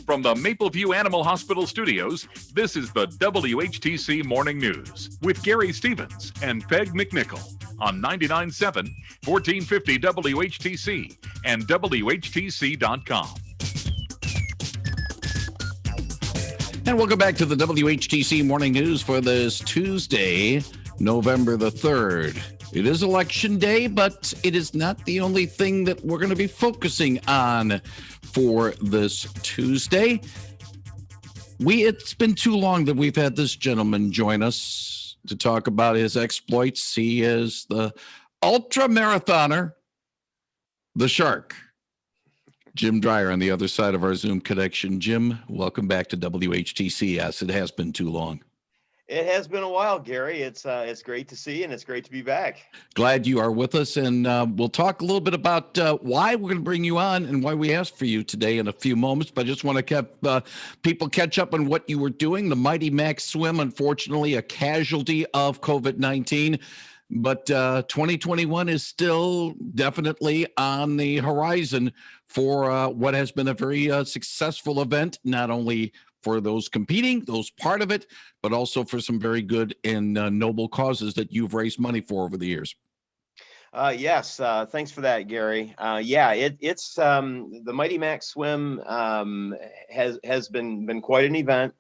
From the Mapleview Animal Hospital studios, this is the WHTC Morning News with Gary Stevens and Peg McNichol on 99.7, 1450 WHTC and WHTC.com. And welcome back to the WHTC Morning News for this Tuesday, November the 3rd. It is Election Day, but it is not the only thing that we're going to be focusing on for this Tuesday. It's been too long that we've had this gentleman join us to talk about his exploits. He is the ultra-marathoner, the Shark, Jim Dreyer on the other side of our Zoom connection. Jim, welcome back to WHTC. Yes, it has been too long. It has been a while, Gary. It's great to see you, and it's great to be back. Glad you are with us, and we'll talk a little bit about why we're going to bring you on and why we asked for you today in a few moments. But I just want to have people catch up on what you were doing. The Mighty Max Swim, unfortunately, a casualty of COVID-19. But 2021 is still definitely on the horizon for what has been a very successful event, not only for those competing, those part of it, but also for some very good and noble causes that you've raised money for over the years. Yes, thanks for that, Gary. It's the Mighty Max Swim has been quite an event,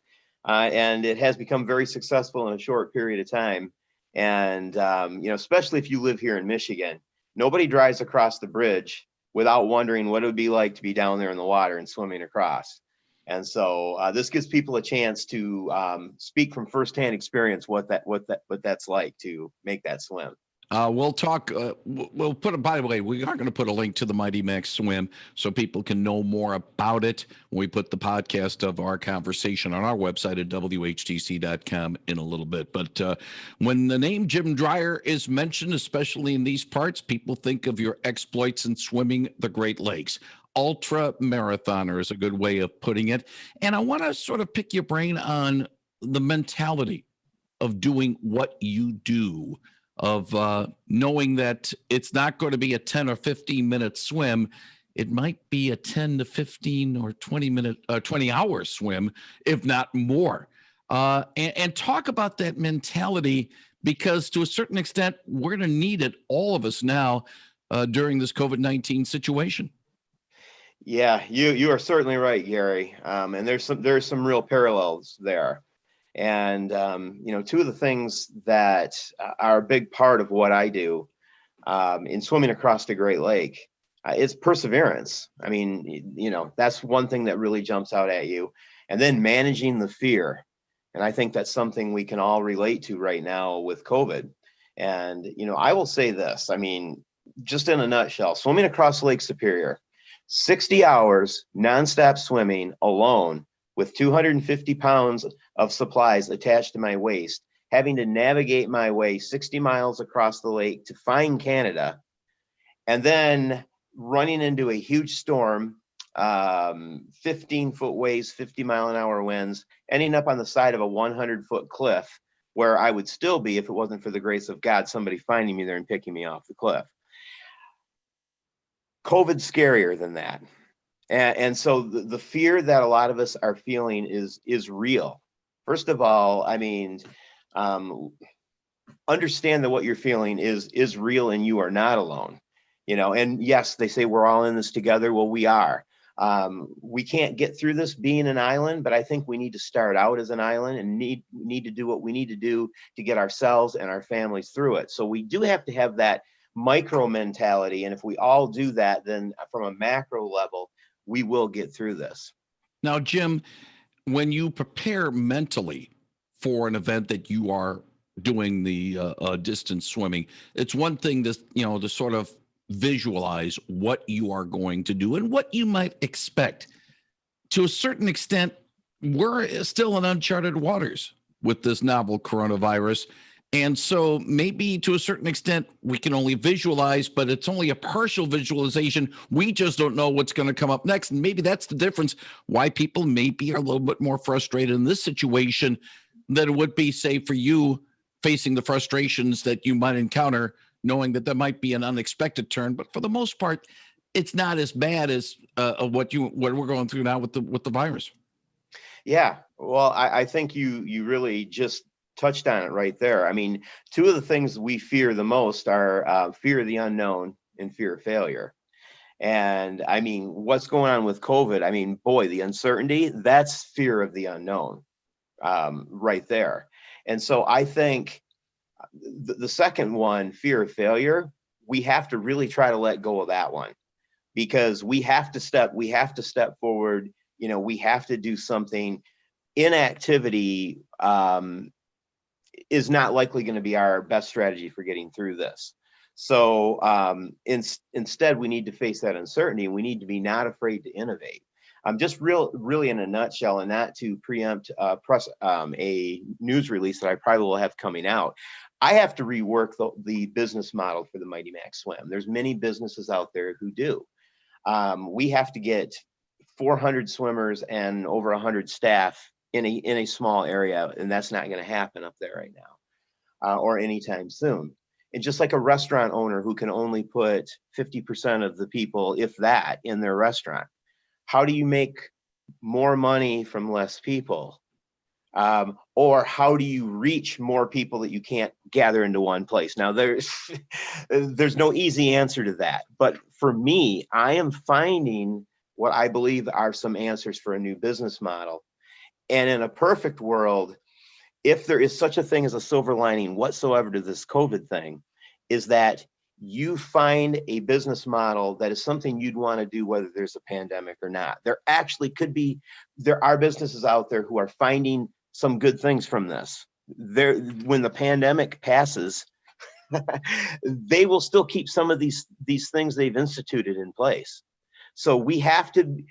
and it has become very successful in a short period of time. And especially if you live here in Michigan, nobody drives across the bridge without wondering what it would be like to be down there in the water and swimming across. And so this gives people a chance to speak from firsthand experience what that's like to make that swim. We'll talk. We'll put it. By the way, we are going to put a link to the Mighty Max Swim so people can know more about it when we put the podcast of our conversation on our website at WHTC.com in a little bit. But when the name Jim Dreyer is mentioned, especially in these parts, people think of your exploits in swimming the Great Lakes. Ultra-marathoner is a good way of putting it. And I want to sort of pick your brain on the mentality of doing what you do, of knowing that it's not going to be a 10 or 15 minute swim. It might be a 10 to 15 or 20 hour swim, if not more. And talk about that mentality, because to a certain extent, we're going to need it, all of us now, during this COVID-19 situation. Yeah, you are certainly right, Gary. And there's some real parallels there. And, two of the things that are a big part of what I do in swimming across the Great Lake is perseverance. I mean, that's one thing that really jumps out at you. And then managing the fear. And I think that's something we can all relate to right now with COVID. And, I will say this, I mean, just in a nutshell, swimming across Lake Superior, 60 hours nonstop swimming alone, with 250 pounds of supplies attached to my waist, having to navigate my way 60 miles across the lake to find Canada, and then running into a huge storm, 15-foot waves, 50-mile-an-hour winds, ending up on the side of a 100-foot cliff, where I would still be if it wasn't for the grace of God, somebody finding me there and picking me off the cliff. COVID's scarier than that. And so the fear that a lot of us are feeling is real. First of all, I mean, understand that what you're feeling is real and you are not alone. And yes, they say we're all in this together. Well, we are. We can't get through this being an island, but I think we need to start out as an island and need to do what we need to do to get ourselves and our families through it. So we do have to have that micro mentality. And if we all do that, then from a macro level, we will get through this. Now, Jim, when you prepare mentally for an event that you are doing the distance swimming, it's one thing to sort of visualize what you are going to do and what you might expect. To a certain extent, we're still in uncharted waters with this novel coronavirus. And so maybe to a certain extent, we can only visualize, but it's only a partial visualization. We just don't know what's going to come up next. And maybe that's the difference why people maybe are a little bit more frustrated in this situation than it would be, say, for you facing the frustrations that you might encounter, knowing that there might be an unexpected turn. But for the most part, it's not as bad as what we're going through now with the virus. Yeah, well, I think you really just touched on it right there. I mean, two of the things we fear the most are fear of the unknown and fear of failure. And I mean, what's going on with COVID? I mean, boy, the uncertainty, that's fear of the unknown, right there. And so I think the second one, fear of failure, we have to really try to let go of that one, because we have to step forward. You know, we have to do something. Inactivity is not likely going to be our best strategy for getting through this. So instead, we need to face that uncertainty, and we need to be not afraid to innovate. Just really in a nutshell, and not to preempt a news release that I probably will have coming out, I have to rework the business model for the Mighty Max Swim. There's many businesses out there who do. We have to get 400 swimmers and over 100 staff in a small area, and that's not going to happen up there right now, or anytime soon. And just like a restaurant owner who can only put 50% of the people, if that, in their restaurant, how do you make more money from less people? Or how do you reach more people that you can't gather into one place? Now, there's no easy answer to that. But for me, I am finding what I believe are some answers for a new business model. And in a perfect world, if there is such a thing as a silver lining whatsoever to this COVID thing, is that you find a business model that is something you'd want to do whether there's a pandemic or not. There are businesses out there who are finding some good things from this. When the pandemic passes, they will still keep some of these things they've instituted in place. So we have to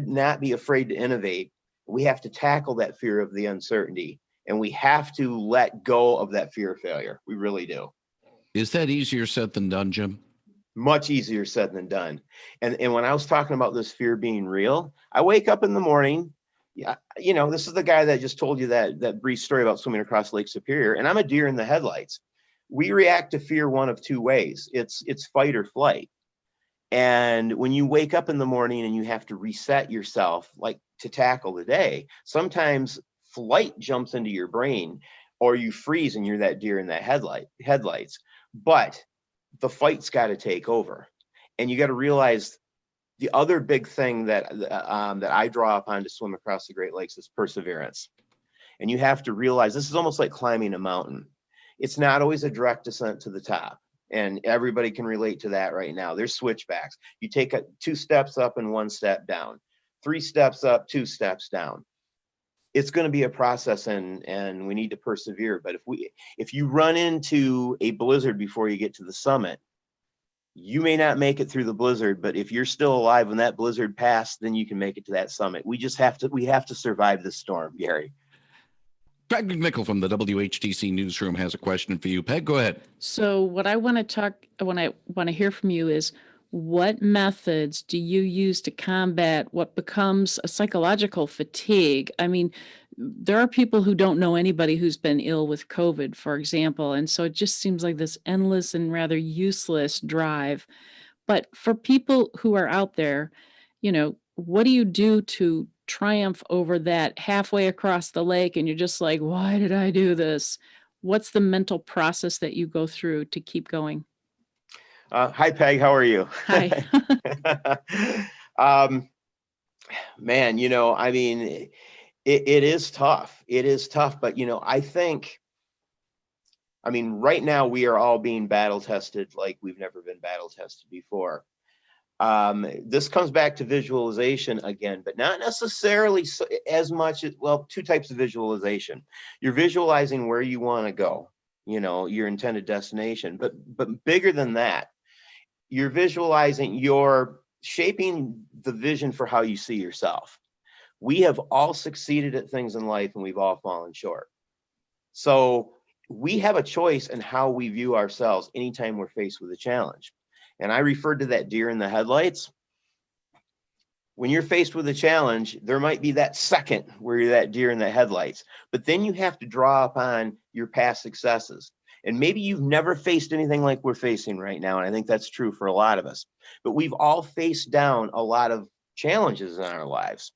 not be afraid to innovate. We have to tackle that fear of the uncertainty, and we have to let go of that fear of failure. We really do. Is that easier said than done, Jim? Much easier said than done. And when I was talking about this fear being real, I wake up in the morning. Yeah, you know, this is the guy that just told you that brief story about swimming across Lake Superior, and I'm a deer in the headlights. We react to fear one of two ways. It's fight or flight. And when you wake up in the morning and you have to reset yourself, like to tackle the day, sometimes flight jumps into your brain, or you freeze and you're that deer in that headlights. But the fight's got to take over, and you got to realize the other big thing that I draw upon to swim across the Great Lakes is perseverance. And you have to realize this is almost like climbing a mountain. It's not always a direct descent to the top. And everybody can relate to that right now. There's switchbacks. You take 2 steps up and 1 step down, 3 steps up, 2 steps down. It's going to be a process, and we need to persevere. But if you run into a blizzard before you get to the summit, you may not make it through the blizzard, but if you're still alive when that blizzard passed, then you can make it to that summit. We have to survive this storm, Gary. Peg McNichol from the WHTC newsroom has a question for you. Peg, go ahead. So what I want to hear from you is, what methods do you use to combat what becomes a psychological fatigue? I mean, there are people who don't know anybody who's been ill with COVID, for example, and so it just seems like this endless and rather useless drive. But for people who are out there, what do you do to triumph over that halfway across the lake and you're just like, why did I do this? What's the mental process that you go through to keep going? Hi, Peg. How are you? Hi. Man, I mean, it is tough. It is tough. But, right now we are all being battle tested like we've never been battle tested before. This comes back to visualization again, but not necessarily as much as, 2 types of visualization. You're visualizing where you want to go, your intended destination, but bigger than that, you're visualizing, you're shaping the vision for how you see yourself. We have all succeeded at things in life, and we've all fallen short. So we have a choice in how we view ourselves anytime we're faced with a challenge. And I referred to that deer in the headlights. when you're faced with a challenge, there might be that second where you're that deer in the headlights, but then you have to draw upon your past successes. And maybe you've never faced anything like we're facing right now. And I think that's true for a lot of us, but we've all faced down a lot of challenges in our lives.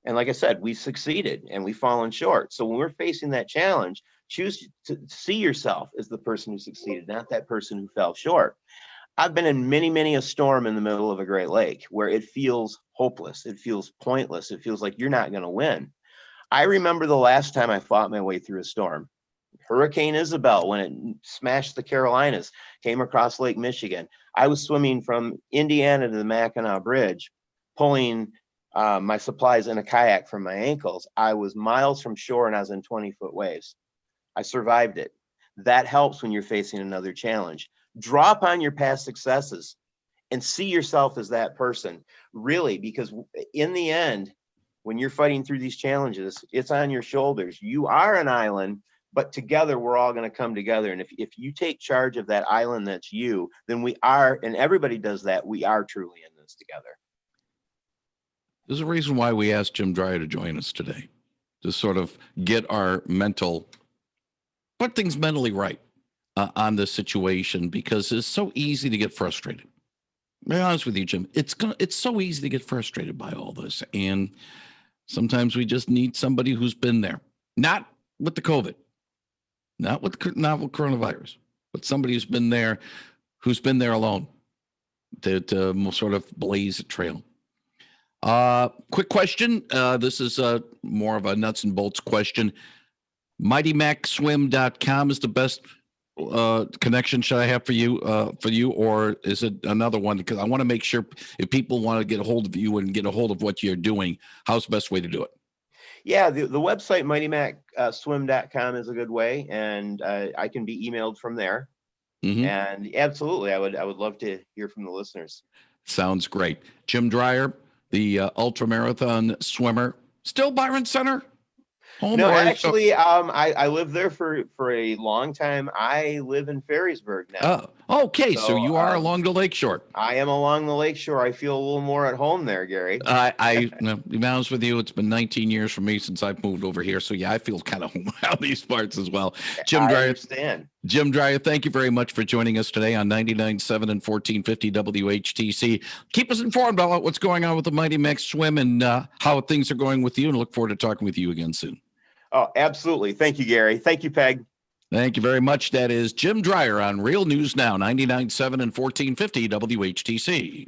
And like I said, we've succeeded and we've fallen short. So when we're facing that challenge, choose to see yourself as the person who succeeded, not that person who fell short. I've been in many a storm in the middle of a Great Lake where it feels hopeless. It feels pointless. It feels like you're not going to win. I remember the last time I fought my way through a storm. Hurricane Isabel, when it smashed the Carolinas, came across Lake Michigan. I was swimming from Indiana to the Mackinac Bridge, pulling my supplies in a kayak from my ankles. I was miles from shore and I was in 20-foot waves. I survived it. That helps when you're facing another challenge. Draw upon your past successes and see yourself as that person, really, because in the end, when you're fighting through these challenges, it's on your shoulders. You are an island, but together we're all going to come together. And if you take charge of that island that's you, then we are, and everybody does that, we are truly in this together. There's a reason why we asked Jim Dreyer to join us today, to sort of get our put things mentally right on this situation, because it's so easy to get frustrated. To be honest with you, Jim, it's so easy to get frustrated by all this. And sometimes we just need somebody who's been there, not with the COVID, not with the novel coronavirus, but somebody who's been there alone to sort of blaze a trail. Quick question. This is more of a nuts and bolts question. MightyMaxSwim.com is the best connection should I have for you, or is it another one? Because I want to make sure if people want to get a hold of you and get a hold of what you're doing, how's the best way to do it? Yeah, the website MightyMaxSwim.com is a good way, and I can be emailed from there. Mm-hmm. And absolutely, I would love to hear from the listeners. Sounds great. Jim Dreyer, the ultra-marathon swimmer, still Byron Center? No, actually, I lived there for a long time. I live in Ferrysburg now. Oh, okay. So you are along the lakeshore. I am along the lakeshore. I feel a little more at home there, Gary. To be honest with you, it's been 19 years for me since I've moved over here. So yeah, I feel kind of home out these parts as well. Jim Dreyer, understand. Jim Dreyer, thank you very much for joining us today on 99.7 and 1450 WHTC. Keep us informed about what's going on with the Mighty Max Swim and how things are going with you, and look forward to talking with you again soon. Oh, absolutely. Thank you, Gary. Thank you, Peg. Thank you very much. That is Jim Dreyer on Real News Now, 99.7 and 1450 WHTC.